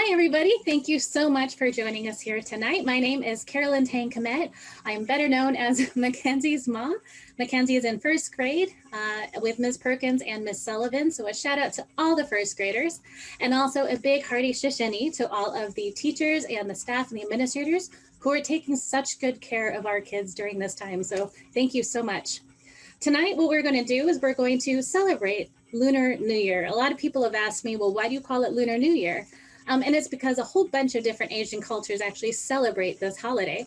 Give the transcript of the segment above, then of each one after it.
Hi, everybody. Thank you so much for joining us here tonight. My name is Carolyn Tang Komet. I am better known as Mackenzie's mom. Mackenzie is in first grade with Ms. Perkins and Ms. Sullivan. So a shout out to all the first graders, and also a big hearty shishani to all of the teachers and the staff and the administrators who are taking such good care of our kids during this time. So thank you so much. Tonight, what we're going to do is we're going to celebrate Lunar New Year. A lot of people have asked me, well, why do you call it Lunar New Year? And it's because a whole bunch of different Asian cultures actually celebrate this holiday.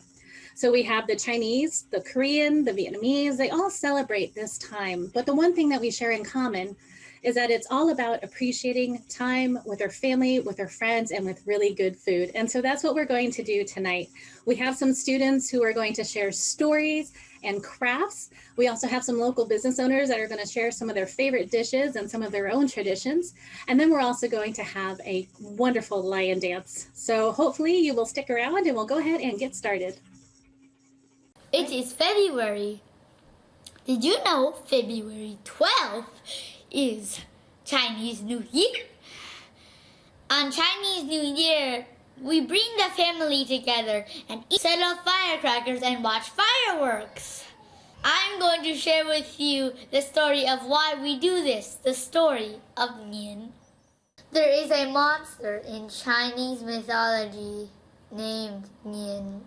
So we have the Chinese, the Korean, the Vietnamese, they all celebrate this time. But the one thing that we share in common is that it's all about appreciating time with our family, with our friends, and with really good food. And so that's what we're going to do tonight. We have some students who are going to share stories and crafts. We also have some local business owners that are going to share some of their favorite dishes and some of their own traditions. And then we're also going to have a wonderful lion dance. So hopefully you will stick around and we'll go ahead and get started. It is February. Did you know February 12th is Chinese New Year? On Chinese New Year, we bring the family together and set off firecrackers and watch fireworks. I'm going to share with you the story of why we do this, the story of Nian. There is a monster in Chinese mythology named Nian.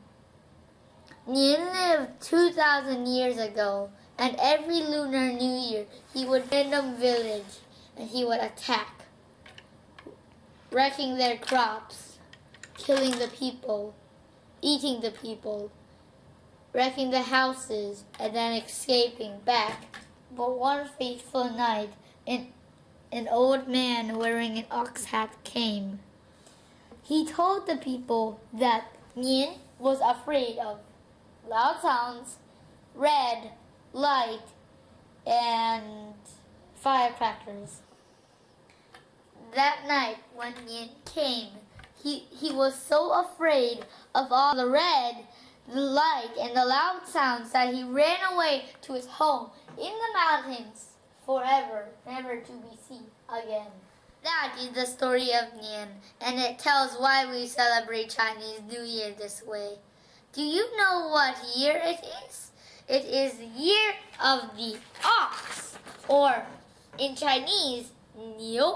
Nian lived 2,000 years ago, and every Lunar New Year he would random village and he would attack, wrecking their crops, killing the people, eating the people, wrecking the houses, and then escaping back. But one fateful night, an old man wearing an ox hat came. He told the people that Nian was afraid of loud sounds, red light, and firecrackers. That night when Nian came, he was so afraid of all the red, the light, and the loud sounds that he ran away to his home in the mountains forever, never to be seen again. That is the story of Nian, and it tells why we celebrate Chinese New Year this way. Do you know what year it is? It is the year of the ox, or in Chinese, Niu.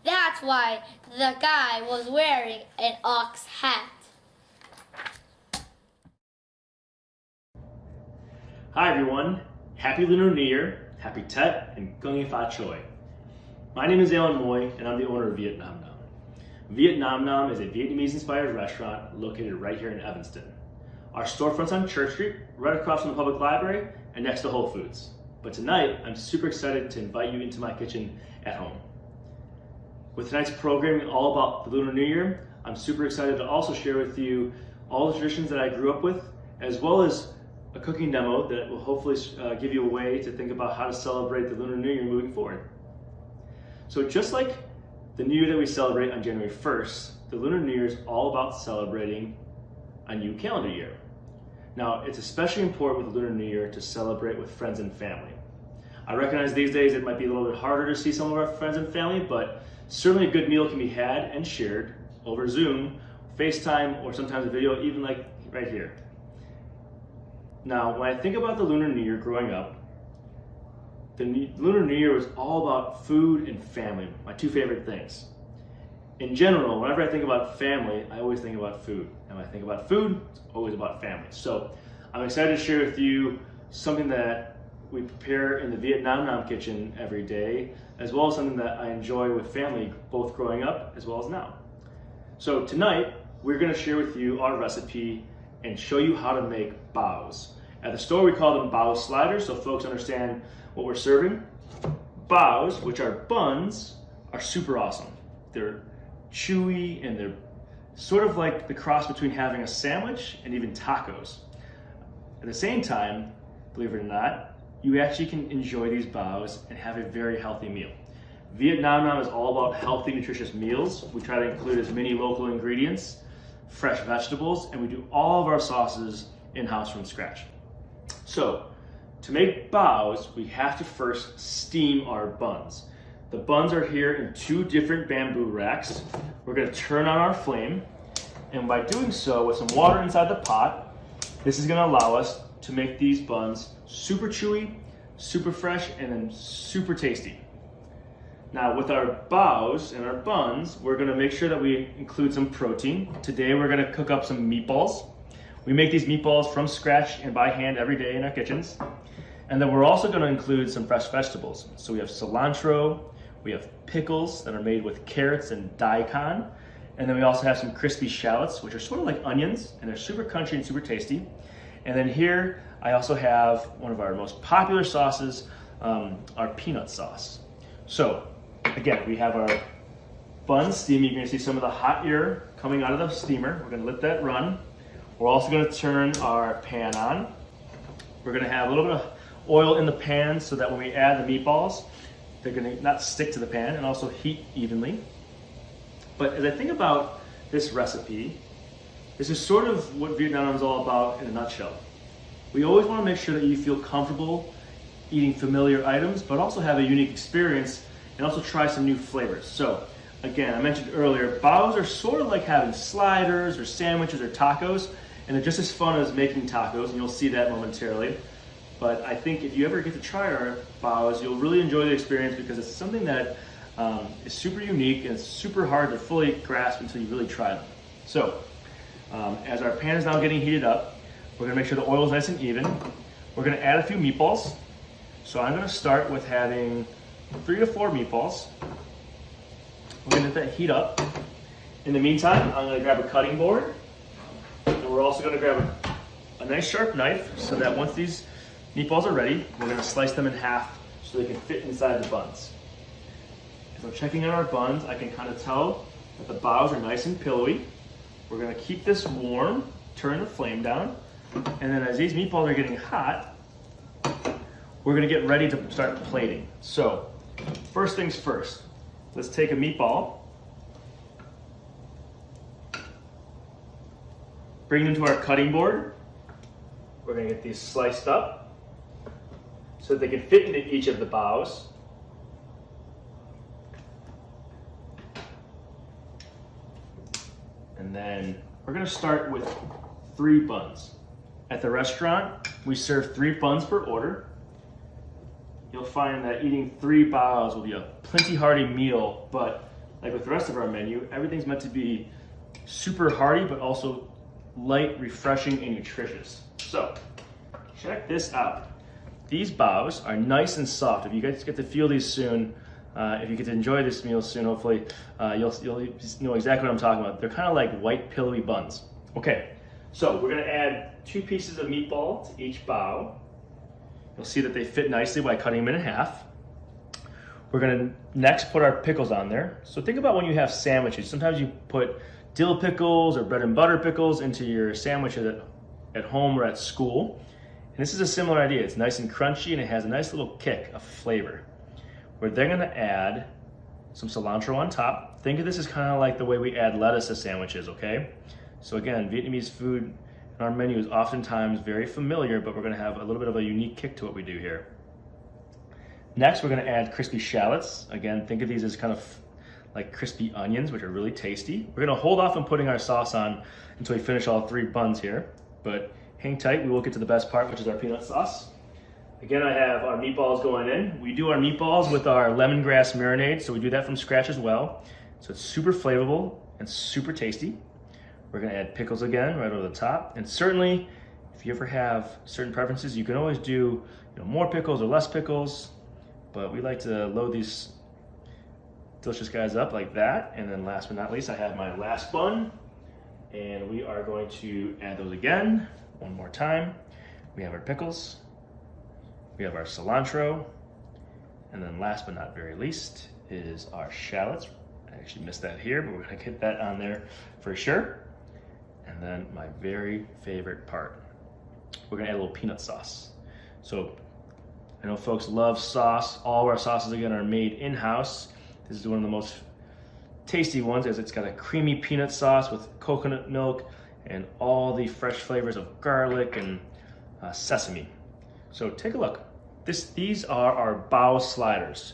That's why the guy was wearing an ox hat. Hi everyone, Happy Lunar New Year, Happy Tet, and Gung Ye Fa Choi. My name is Alan Moy, and I'm the owner of Viet Nam Nam. Viet Nam Nam is a Vietnamese-inspired restaurant located right here in Evanston. Our storefront's on Church Street, right across from the public library, and next to Whole Foods. But tonight, I'm super excited to invite you into my kitchen at home. With tonight's programming all about the Lunar New Year, I'm super excited to also share with you all the traditions that I grew up with, as well as a cooking demo that will hopefully give you a way to think about how to celebrate the Lunar New Year moving forward. So just like the New Year that we celebrate on January 1st, the Lunar New Year is all about celebrating a new calendar year. Now, it's especially important with the Lunar New Year to celebrate with friends and family. I recognize these days it might be a little bit harder to see some of our friends and family, but certainly a good meal can be had and shared over Zoom, FaceTime, or sometimes a video, even like right here. Now, when I think about the Lunar New Year growing up, the Lunar New Year was all about food and family, my two favorite things. In general, whenever I think about family, I always think about food. And when I think about food, it's always about family. So I'm excited to share with you something that we prepare in the Viet Nam Nam kitchen every day, as well as something that I enjoy with family, both growing up as well as now. So tonight, we're gonna share with you our recipe and show you how to make baos. At the store, we call them bao sliders, so folks understand what we're serving. Baos, which are buns, are super awesome. They're chewy and they're sort of like the cross between having a sandwich and even tacos. At the same time, believe it or not, you actually can enjoy these baos and have a very healthy meal. Viet Nam Nam is all about healthy, nutritious meals. We try to include as many local ingredients, fresh vegetables, and we do all of our sauces in-house from scratch. So, to make baos, we have to first steam our buns. The buns are here in 2 different bamboo racks. We're gonna turn on our flame, and by doing so with some water inside the pot, this is gonna allow us to make these buns super chewy, super fresh, and then super tasty. Now with our baos and our buns, we're gonna make sure that we include some protein. Today we're gonna cook up some meatballs. We make these meatballs from scratch and by hand every day in our kitchens. And then we're also gonna include some fresh vegetables. So we have cilantro, we have pickles that are made with carrots and daikon. And then we also have some crispy shallots, which are sort of like onions, and they're super crunchy and super tasty. And then here, I also have one of our most popular sauces, our peanut sauce. So, again, we have our buns steaming. You're gonna see some of the hot air coming out of the steamer. We're gonna let that run. We're also gonna turn our pan on. We're gonna have a little bit of oil in the pan so that when we add the meatballs, they're gonna not stick to the pan and also heat evenly. But as I think about this recipe, this is sort of what Vietnam is all about in a nutshell. We always wanna make sure that you feel comfortable eating familiar items, but also have a unique experience and also try some new flavors. So again, I mentioned earlier, baos are sort of like having sliders or sandwiches or tacos, and they're just as fun as making tacos, and you'll see that momentarily. But I think if you ever get to try our baos, you'll really enjoy the experience because it's something that is super unique and it's super hard to fully grasp until you really try them. So as our pan is now getting heated up, we're gonna make sure the oil is nice and even. We're gonna add a few meatballs. So I'm gonna start with having 3 to 4 meatballs. We're gonna let that heat up. In the meantime, I'm gonna grab a cutting board, and we're also gonna grab a nice sharp knife so that once these meatballs are ready, we're gonna slice them in half so they can fit inside the buns. As I'm checking out our buns, I can kind of tell that the baos are nice and pillowy. We're gonna keep this warm, turn the flame down, and then as these meatballs are getting hot, we're gonna get ready to start plating. So, first things first, let's take a meatball, bring them to our cutting board. We're gonna get these sliced up so that they can fit into each of the baos. And then we're gonna start with 3 buns. At the restaurant, we serve 3 buns per order. You'll find that eating 3 baos will be a plenty hearty meal, but like with the rest of our menu, everything's meant to be super hearty, but also light, refreshing, and nutritious. So, check this out. These baos are nice and soft. If you guys get to feel these soon, if you get to enjoy this meal soon, hopefully, you'll know exactly what I'm talking about. They're kind of like white, pillowy buns. Okay, so we're gonna add 2 pieces of meatball to each bao. You'll see that they fit nicely by cutting them in half. We're gonna next put our pickles on there. So think about when you have sandwiches. Sometimes you put dill pickles or bread and butter pickles into your sandwiches at home or at school. And this is a similar idea. It's nice and crunchy and it has a nice little kick of flavor. We're then gonna add some cilantro on top. Think of this as kind of like the way we add lettuce to sandwiches, okay? So again, Vietnamese food in our menu is oftentimes very familiar, but we're gonna have a little bit of a unique kick to what we do here. Next, we're gonna add crispy shallots. Again, think of these as kind of like crispy onions, which are really tasty. We're gonna hold off on putting our sauce on until we finish all 3 buns here, but hang tight, we will get to the best part, which is our peanut sauce. Again, I have our meatballs going in. We do our meatballs with our lemongrass marinade, so we do that from scratch as well. So it's super flavorful and super tasty. We're gonna add pickles again right over the top. And certainly, if you ever have certain preferences, you can always do more pickles or less pickles, but we like to load these delicious guys up like that. And then last but not least, I have my last bun, and we are going to add those again one more time. We have our pickles, we have our cilantro, and then last but not very least is our shallots. I actually missed that here, but we're gonna get that on there for sure. And then my very favorite part, we're gonna add a little peanut sauce. So I know folks love sauce. All of our sauces again are made in-house. This is one of the most tasty ones as it's got a creamy peanut sauce with coconut milk and all the fresh flavors of garlic and sesame. So take a look. These are our bao sliders.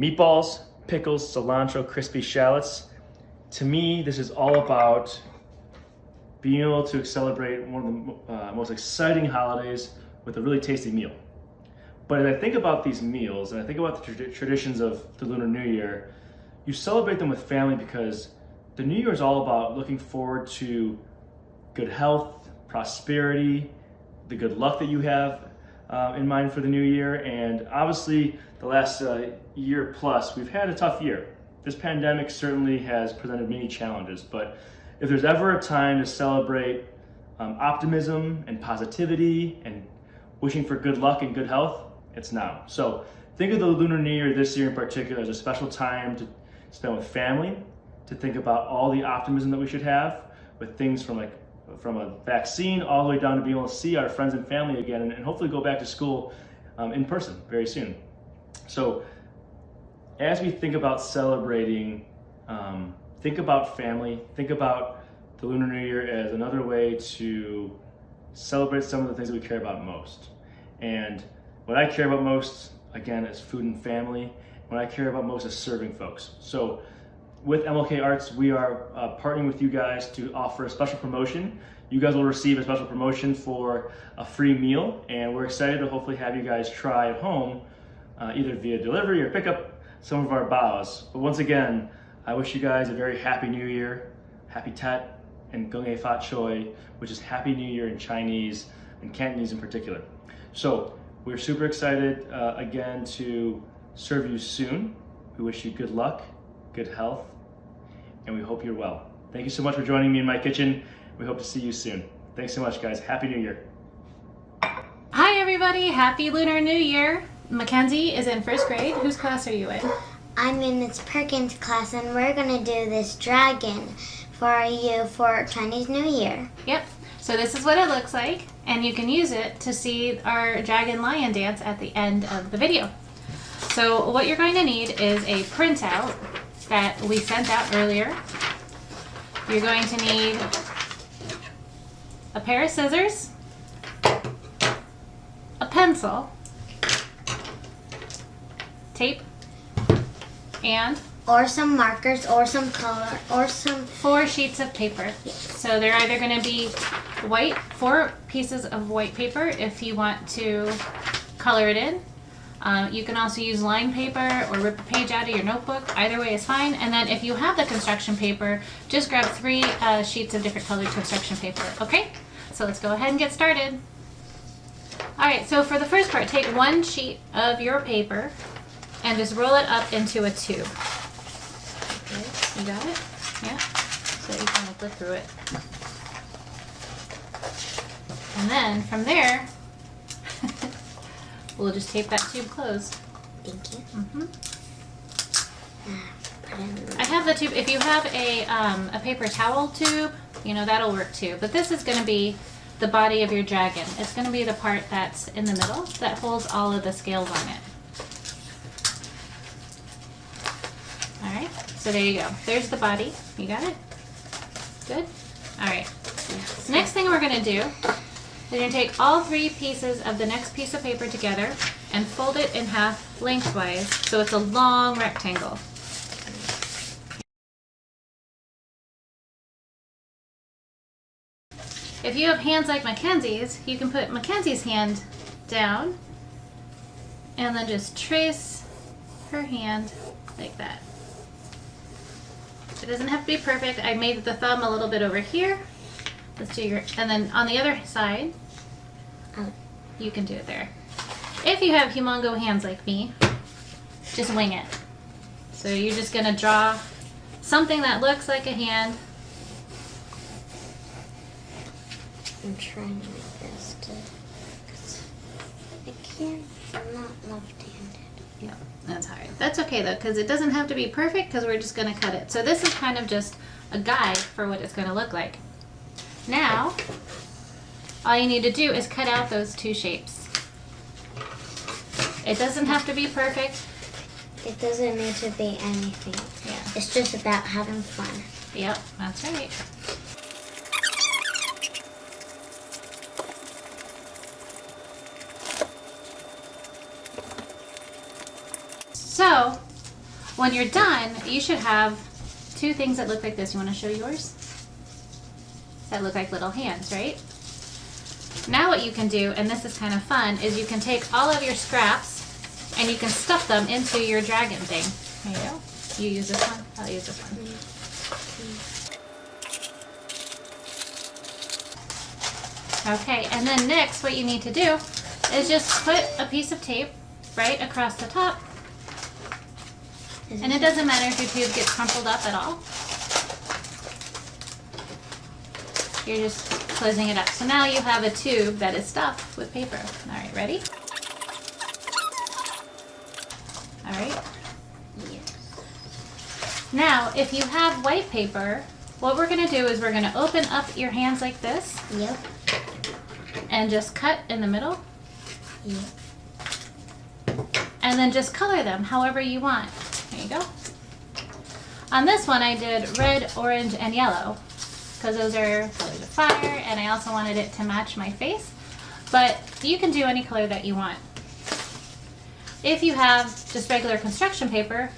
meatballs, pickles, cilantro, crispy shallots. To me, this is all about being able to celebrate one of the most exciting holidays with a really tasty meal. But as I think about these meals, and I think about the traditions of the Lunar New Year, you celebrate them with family because the New Year is all about looking forward to good health, prosperity, the good luck that you have in mind for the new year. And obviously, the last year plus, we've had a tough year. This pandemic certainly has presented many challenges, but if there's ever a time to celebrate optimism and positivity and wishing for good luck and good health, it's now. So think of the Lunar New Year this year in particular as a special time to spend with family, to think about all the optimism that we should have with things from a vaccine all the way down to being able to see our friends and family again and hopefully go back to school in person very soon. So as we think about celebrating, think about family, think about the Lunar New Year as another way to celebrate some of the things that we care about most. And what I care about most, again, is food and family. What I care about most is serving folks. So with MLK Arts, we are partnering with you guys to offer a special promotion. You guys will receive a special promotion for a free meal, and we're excited to hopefully have you guys try at home, either via delivery or pick up some of our baos. But once again, I wish you guys a very happy New Year, happy Tet, and Gong Hei Fat Choi, which is Happy New Year in Chinese and Cantonese in particular. So we're super excited again to serve you soon. We wish you good luck, good health, and we hope you're well. Thank you so much for joining me in my kitchen. We hope to see you soon. Thanks so much, guys. Happy New Year. Hi everybody, happy Lunar New Year. Mackenzie is in first grade. Whose class are you in? I'm in Miss Perkins' class, and we're going to do this dragon for you for Chinese New Year. Yep. So this is what it looks like, and you can use it to see our dragon lion dance at the end of the video. So what you're going to need is a printout that we sent out earlier. You're going to need a pair of scissors, a pencil, tape, and Or some markers, or some color, or some... 4 sheets of paper. So they're either going to be white, 4 pieces of white paper if you want to color it in. You can also use line paper or rip a page out of your notebook. Either way is fine. And then if you have the construction paper, just grab 3 sheets of different colored construction paper. Okay? So let's go ahead and get started. Alright, so for the first part, take 1 sheet of your paper and just roll it up into a tube. Okay, you got it? Yeah? So that you can flip through it. And then from there, we'll just tape that tube closed. Thank you. I have the tube. If you have a paper towel tube, you know, that'll work too. But this is going to be the body of your dragon. It's going to be the part that's in the middle that holds all of the scales on it. Alright, so there you go. There's the body. You got it? Good? Alright. So next thing we're going to do, we're going to take all 3 pieces of the next piece of paper together and fold it in half lengthwise so it's a long rectangle. If you have hands like Mackenzie's, you can put Mackenzie's hand down and then just trace her hand like that. It doesn't have to be perfect. I made the thumb a little bit over here. Let's do your, and then on the other side, you can do it there. If you have humongo hands like me, just wing it. So you're just gonna draw something that looks like a hand. I'm trying my best to... I can't, I'm not left-handed. Yeah, that's hard. That's okay though, because it doesn't have to be perfect because we're just gonna cut it. So this is kind of just a guide for what it's gonna look like. Now, all you need to do is cut out those 2 shapes. It doesn't have to be perfect. It doesn't need to be anything. Yeah. It's just about having fun. Yep, that's right. So, When you're done, you should have two things that look like this. You want to show yours? That look like little hands, right? Now what you can do, and this is kind of fun, is you can take all of your scraps and you can stuff them into your dragon thing. There you go. You use this one? I'll use this one. Okay, and then next what you need to do is just put a piece of tape right across the top. And it doesn't matter if your tube gets crumpled up at all. You're just closing it up. So now you have a tube that is stuffed with paper. All right, ready? All right. Yes. Now, if you have white paper, what we're going to do is we're going to open up your hands like this. Yep. And just cut in the middle. Yep. And then just color them however you want. There you go. On this one I did red, orange, and yellow because those are colors of fire, and I also wanted it to match my face. But you can do any color that you want. If you have just regular construction paper,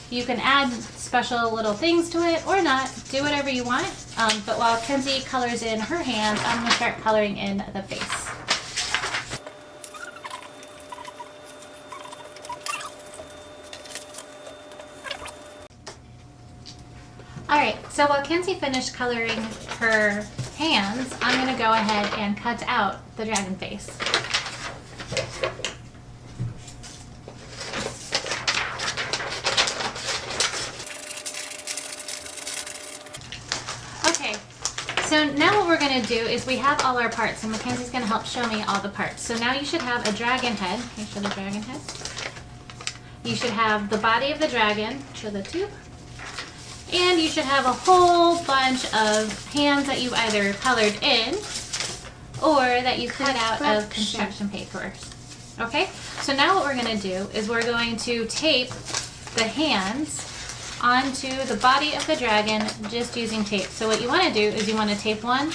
you can add special little things to it or not. Do whatever you want. But while Kenzie colors in her hands, I'm going to start coloring in the face. Alright, so while Kenzie finished coloring her hands, I'm going to go ahead and cut out the dragon face. Okay, so now what we're going to do is we have all our parts, and Mackenzie's going to help show me all the parts. So now you should have a dragon head. Can you show the dragon head? You should have the body of the dragon. Show the tube. And you should have a whole bunch of hands that you either colored in or that you cut out of construction paper. Okay, so now what we're going to do is we're going to tape the hands onto the body of the dragon just using tape. So what you want to do is you want to tape one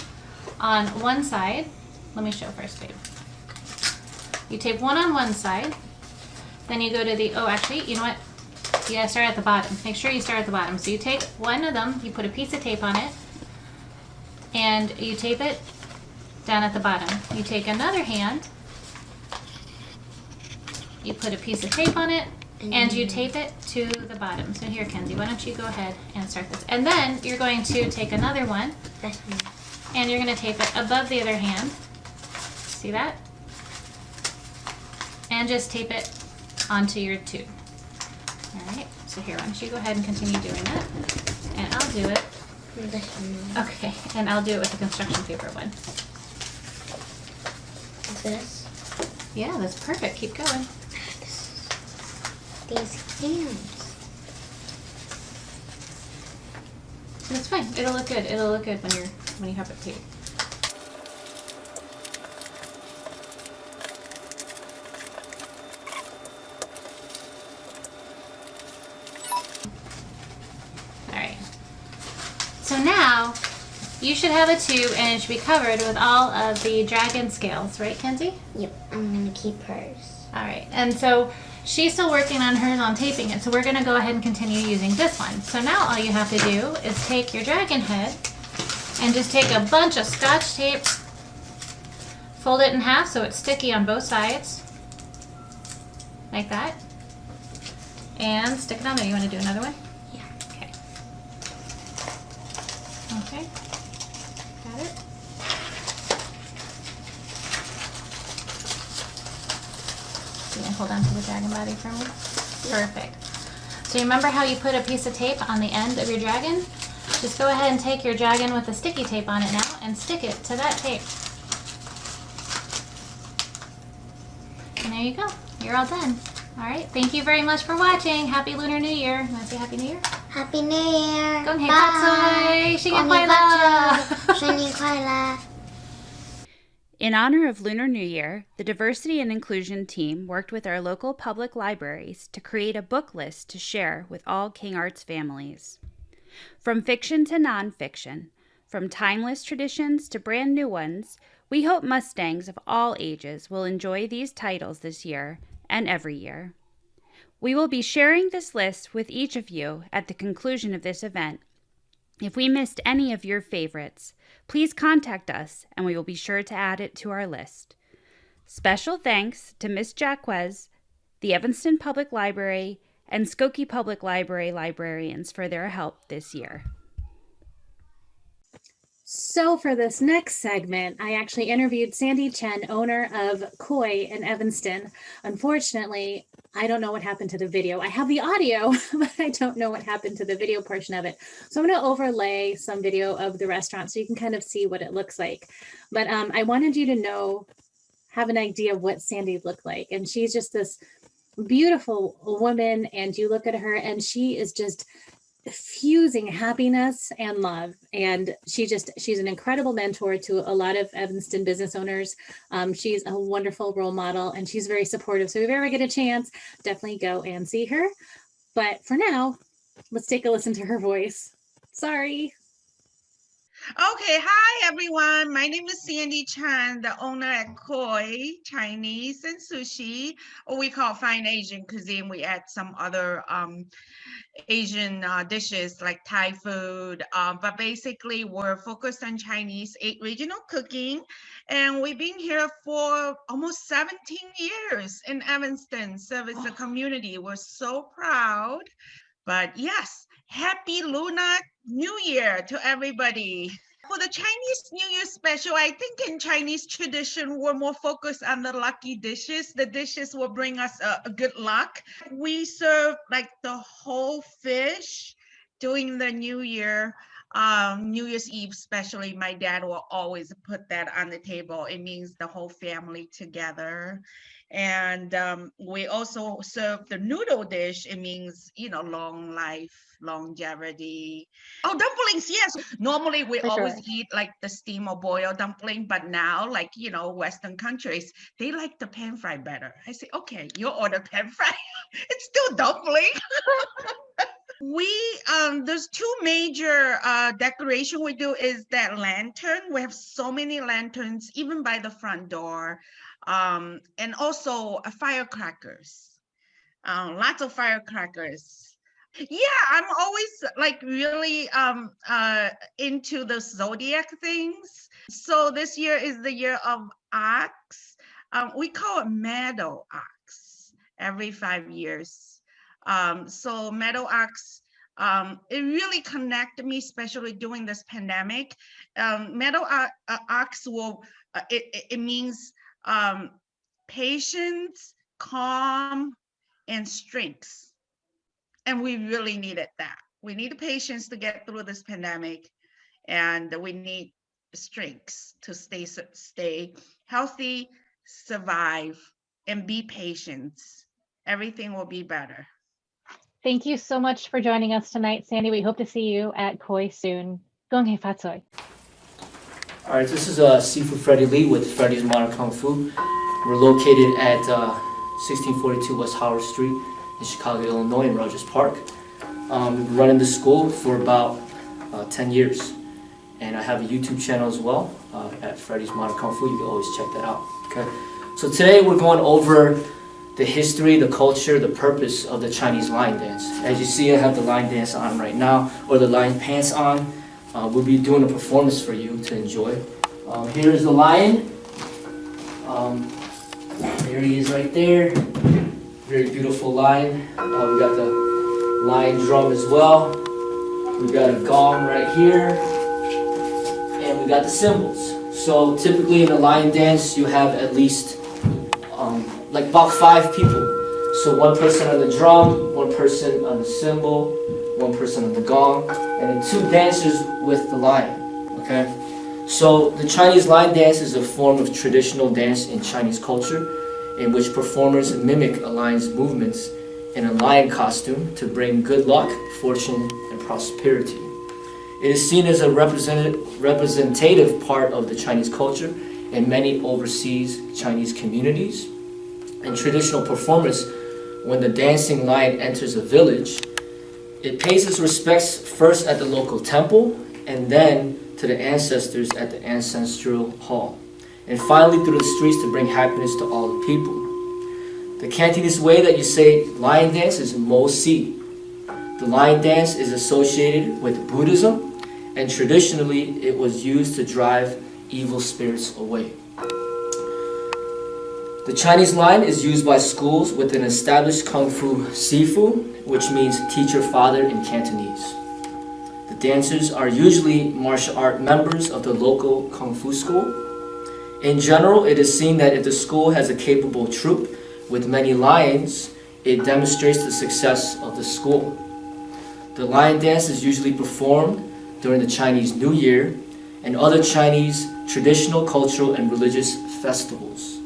on one side. Let me show first, babe. You tape one on one side, then you go to the, oh actually, you know what? You gotta start at the bottom. Make sure you start at the bottom. So you take one of them, you put a piece of tape on it, and you tape it down at the bottom. You take another hand, you put a piece of tape on it, and you tape it to the bottom. So here, Kenzie, why don't you go ahead and start this. And then you're going to take another one, and you're going to tape it above the other hand. See that? And just tape it onto your tube. Alright, so here, why don't you go ahead and continue doing that. And I'll do it. Okay, and I'll do it with the construction paper one. This? Yeah, that's perfect. Keep going. These hands. That's fine. It'll look good. It'll look good when you have it taped. So now, you should have a tube and it should be covered with all of the dragon scales, right, Kenzie? Yep, I'm going to keep hers. Alright, and so she's still working on hers on taping it, so we're going to go ahead and continue using this one. So now all you have to do is take your dragon head and just take a bunch of Scotch tape, fold it in half so it's sticky on both sides, like that, and stick it on there. You want to do another one? Okay, got it. You can hold on to the dragon body for me? Perfect. So you remember how you put a piece of tape on the end of your dragon? Just go ahead and take your dragon with the sticky tape on it now and stick it to that tape. And there you go. You're all done. Alright, thank you very much for watching. Happy Lunar New Year. You want to say Happy New Year? Happy New Year! 恭喜发财，新年快乐！新年快乐！ In honor of Lunar New Year, the Diversity and Inclusion team worked with our local public libraries to create a book list to share with all King Arts families. From fiction to nonfiction, from timeless traditions to brand new ones, we hope Mustangs of all ages will enjoy these titles this year and every year. We will be sharing this list with each of you at the conclusion of this event. If we missed any of your favorites, please contact us and we will be sure to add it to our list. Special thanks to Ms. Jacquez, the Evanston Public Library, and Skokie Public Library librarians for their help this year. So for this next segment, I actually interviewed Sandy Chen, owner of Koi in Evanston. Unfortunately, I don't know what happened to the video. I have the audio, but I don't know what happened to the video portion of it. So I'm going to overlay some video of the restaurant so you can kind of see what it looks like. But I wanted you to have an idea of what Sandy looked like. And she's just this beautiful woman, and you look at her and she is just fusing happiness and love, and she's an incredible mentor to a lot of Evanston business owners. She's a wonderful role model, and she's very supportive, so if you ever get a chance, definitely go and see her. But for now, let's take a listen to her voice. Sorry. Okay, hi everyone. My name is Sandy Chan, the owner at Koi Chinese and Sushi, or we call Fine Asian Cuisine. We add some other Asian dishes like Thai food, but basically we're focused on Chinese, 8 regional cooking, and we've been here for almost 17 years in Evanston, service the community. We're so proud. But yes, happy Lunar New Year to everybody. For the Chinese New Year special, I think in Chinese tradition, we're more focused on the lucky dishes. The dishes will bring us a good luck. We serve like the whole fish during the New Year. New Year's Eve, especially, my dad will always put that on the table. It means the whole family together. And we also serve the noodle dish. It means, long life, longevity. Oh, dumplings, yes. Normally we always eat like the steam or boiled dumpling, but now, like, Western countries, they like the pan fry better. I say, okay, you order pan fry. It's still dumpling. There's 2 major decoration we do is that lantern. We have so many lanterns, even by the front door. And also firecrackers, lots of firecrackers. Yeah, I'm always like really into the zodiac things. So this year is the year of ox. We call it meadow ox every 5 years. So meadow ox, it really connected me, especially during this pandemic. Meadow ox will, it means patience, calm, and strength. And we really needed that. We need patience to get through this pandemic, and we need strength to stay healthy, survive, and be patient. Everything will be better. Thank you so much for joining us tonight, Sandy. We hope to see you at Koi soon. Gong hei fa tsoi. All right, this is Seafood Freddy Lee with Freddy's Modern Kung Fu. We're located at 1642 West Howard Street in Chicago, Illinois, in Rogers Park. We've been running this school for about 10 years. And I have a YouTube channel as well at Freddy's Modern Kung Fu. You can always check that out. Okay. So today we're going over the history, the culture, the purpose of the Chinese lion dance. As you see, I have the lion dance on right now, or the lion pants on. We'll be doing a performance for you to enjoy. Here's the lion. There he is right there. Very beautiful lion. We got the lion drum as well. We got a gong right here. And we got the cymbals. So typically in a lion dance, you have at least like about 5 people. So 1 person on the drum, 1 person on the cymbal, 1 person on the gong, and then 2 dancers with the lion. Okay? So the Chinese lion dance is a form of traditional dance in Chinese culture in which performers mimic a lion's movements in a lion costume to bring good luck, fortune, and prosperity. It is seen as a representative part of the Chinese culture in many overseas Chinese communities. In traditional performance, when the dancing lion enters a village, it pays its respects first at the local temple and then to the ancestors at the ancestral hall, and finally through the streets to bring happiness to all the people. The Cantonese way that you say lion dance is mo si. The lion dance is associated with Buddhism, and traditionally it was used to drive evil spirits away. The Chinese lion is used by schools with an established Kung Fu Sifu, which means teacher father in Cantonese. The dancers are usually martial art members of the local Kung Fu school. In general, it is seen that if the school has a capable troupe with many lions, it demonstrates the success of the school. The lion dance is usually performed during the Chinese New Year and other Chinese traditional, cultural, and religious festivals.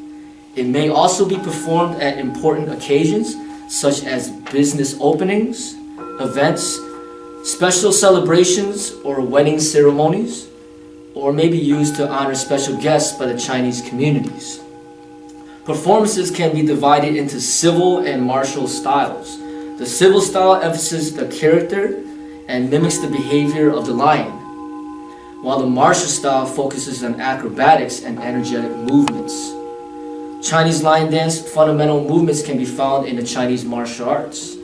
It may also be performed at important occasions such as business openings, events, special celebrations, or wedding ceremonies, or may be used to honor special guests by the Chinese communities. Performances can be divided into civil and martial styles. The civil style emphasizes the character and mimics the behavior of the lion, while the martial style focuses on acrobatics and energetic movements. Chinese lion dance fundamental movements can be found in the Chinese martial arts.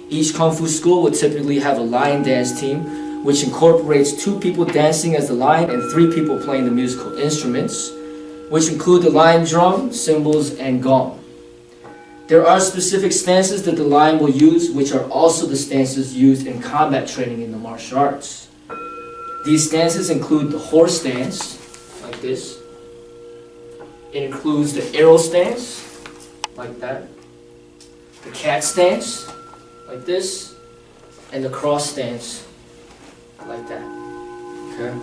Each Kung Fu school would typically have a lion dance team, which incorporates 2 people dancing as the lion and 3 people playing the musical instruments, which include the lion drum, cymbals, and gong. There are specific stances that the lion will use, which are also the stances used in combat training in the martial arts. These stances include the horse stance, like this. It includes the arrow stance, like that, the cat stance, like this, and the cross stance, like that. Okay.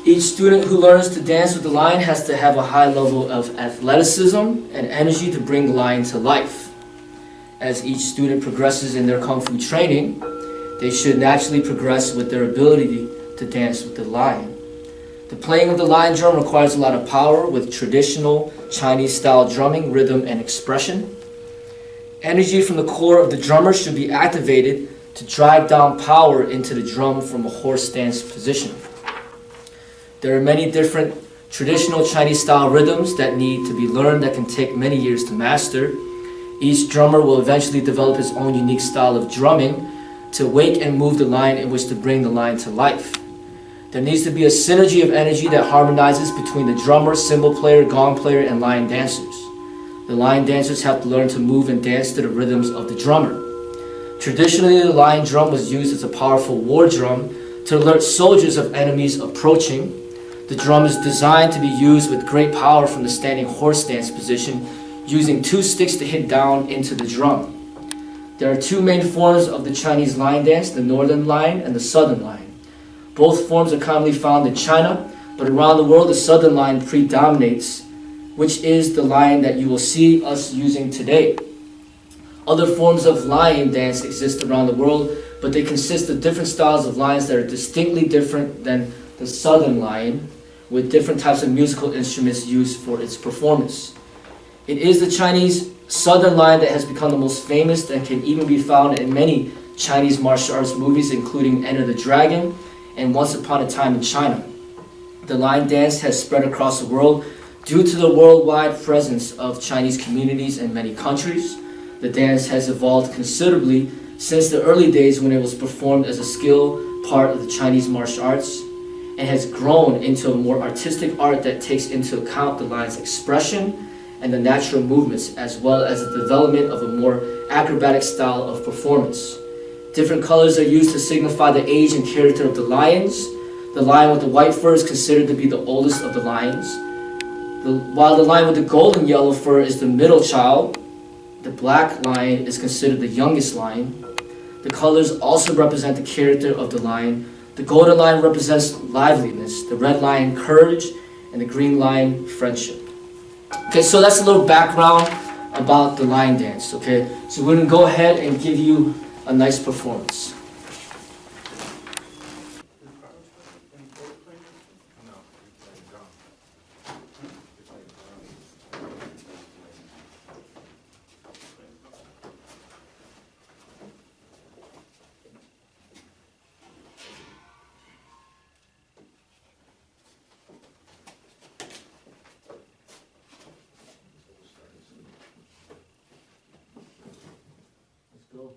Each student who learns to dance with the lion has to have a high level of athleticism and energy to bring the lion to life. As each student progresses in their Kung Fu training, they should naturally progress with their ability to dance with the lion. The playing of the lion drum requires a lot of power with traditional Chinese-style drumming, rhythm, and expression. Energy from the core of the drummer should be activated to drive down power into the drum from a horse stance position. There are many different traditional Chinese-style rhythms that need to be learned that can take many years to master. Each drummer will eventually develop his own unique style of drumming to wake and move the lion in which to bring the lion to life. There needs to be a synergy of energy that harmonizes between the drummer, cymbal player, gong player, and lion dancers. The lion dancers have to learn to move and dance to the rhythms of the drummer. Traditionally, the lion drum was used as a powerful war drum to alert soldiers of enemies approaching. The drum is designed to be used with great power from the standing horse stance position, using 2 sticks to hit down into the drum. There are 2 main forms of the Chinese lion dance, the northern lion and the southern lion. Both forms are commonly found in China, but around the world the southern lion predominates, which is the lion that you will see us using today. Other forms of lion dance exist around the world, but they consist of different styles of lions that are distinctly different than the southern lion, with different types of musical instruments used for its performance. It is the Chinese southern lion that has become the most famous and can even be found in many Chinese martial arts movies, including Enter the Dragon and Once Upon a Time in China. The lion dance has spread across the world due to the worldwide presence of Chinese communities in many countries. The dance has evolved considerably since the early days when it was performed as a skill part of the Chinese martial arts, and has grown into a more artistic art that takes into account the lion's expression and the natural movements, as well as the development of a more acrobatic style of performance. Different colors are used to signify the age and character of the lions. The lion with the white fur is considered to be the oldest of the lions, while the lion with the golden yellow fur is the middle child. The black lion is considered the youngest lion. The colors also represent the character of the lion. The golden lion represents liveliness, the red lion courage, and the green lion friendship. Okay, so that's a little background about the lion dance, okay? So we're going to go ahead and give you a nice performance. go.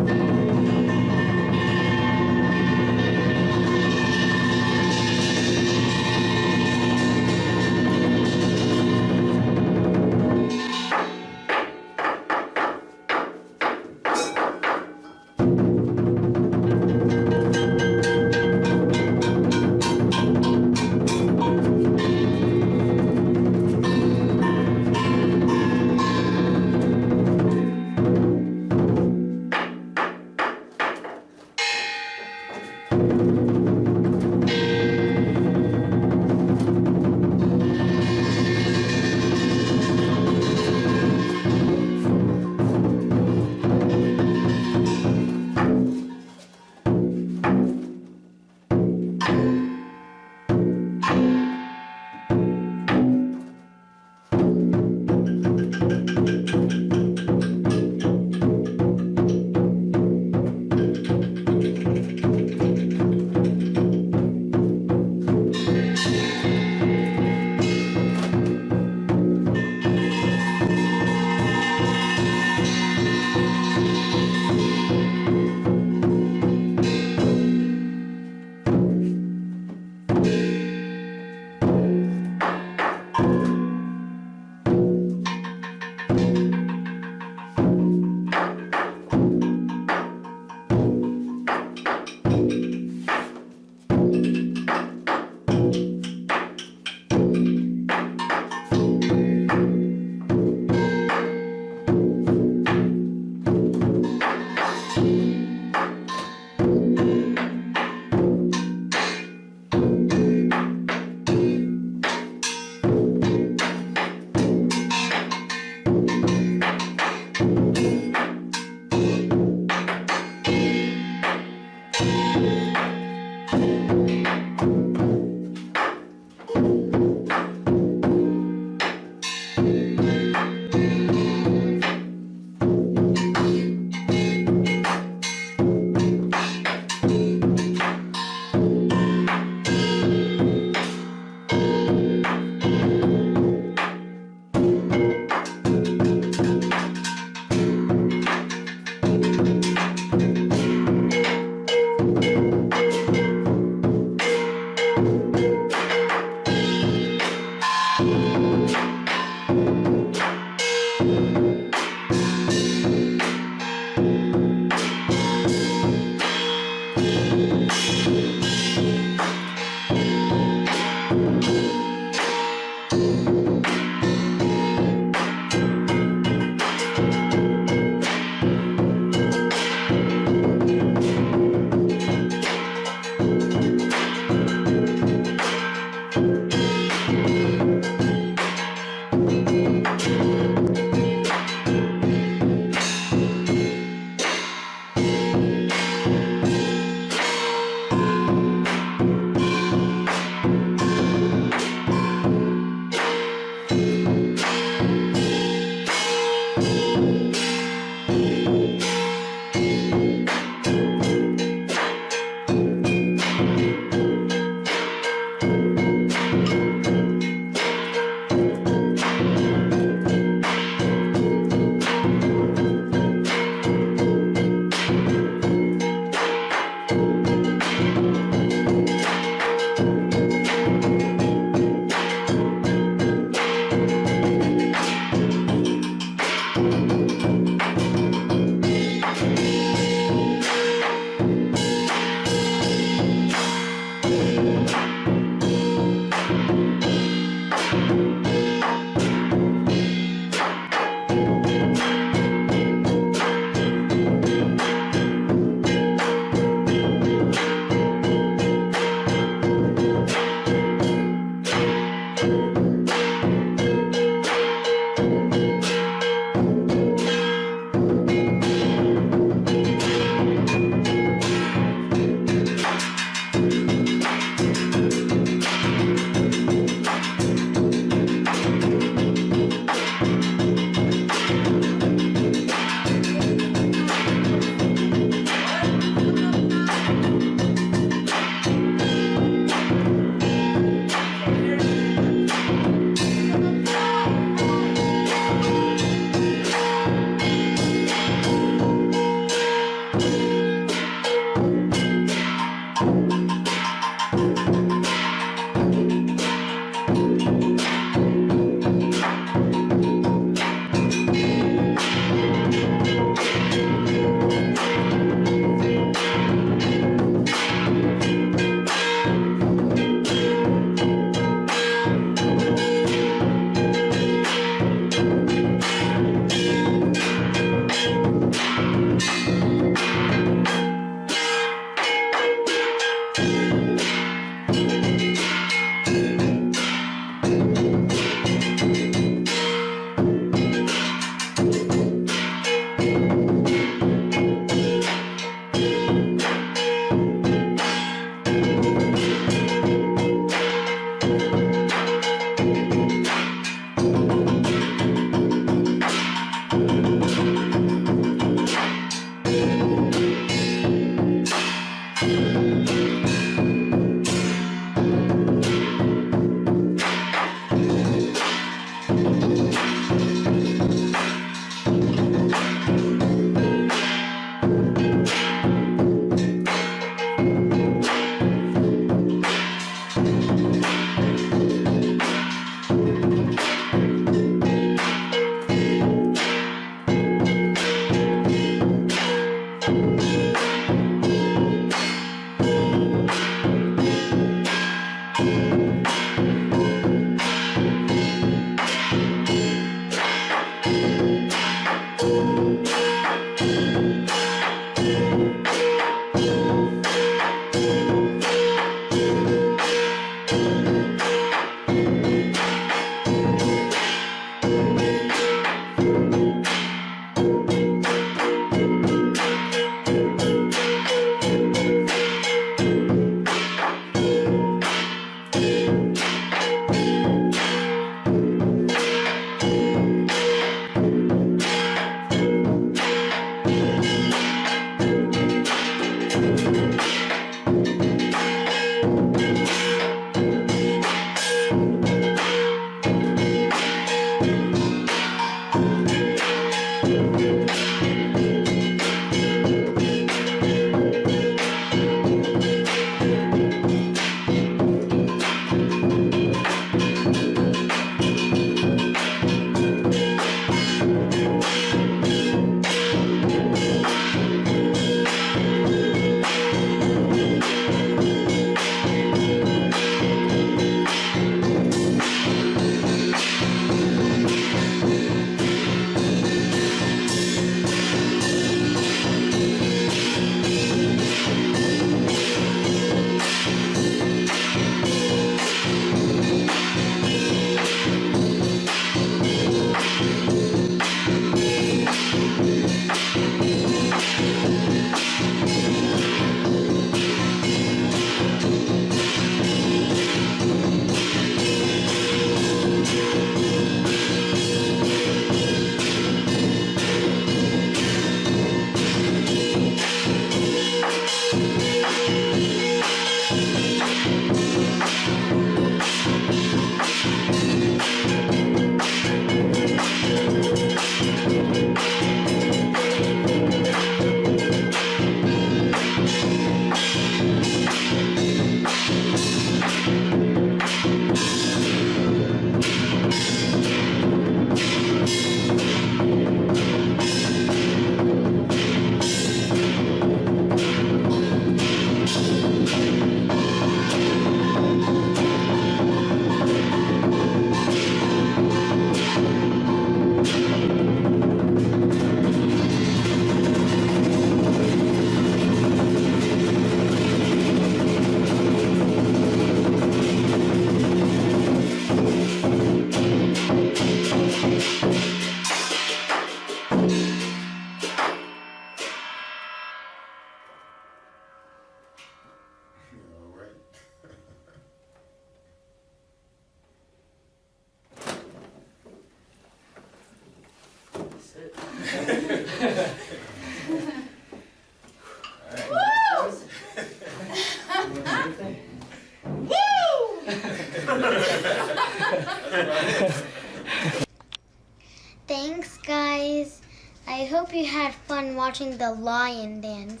Thanks, guys. I hope you had fun watching the lion dance.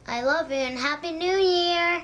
I love you and Happy New Year!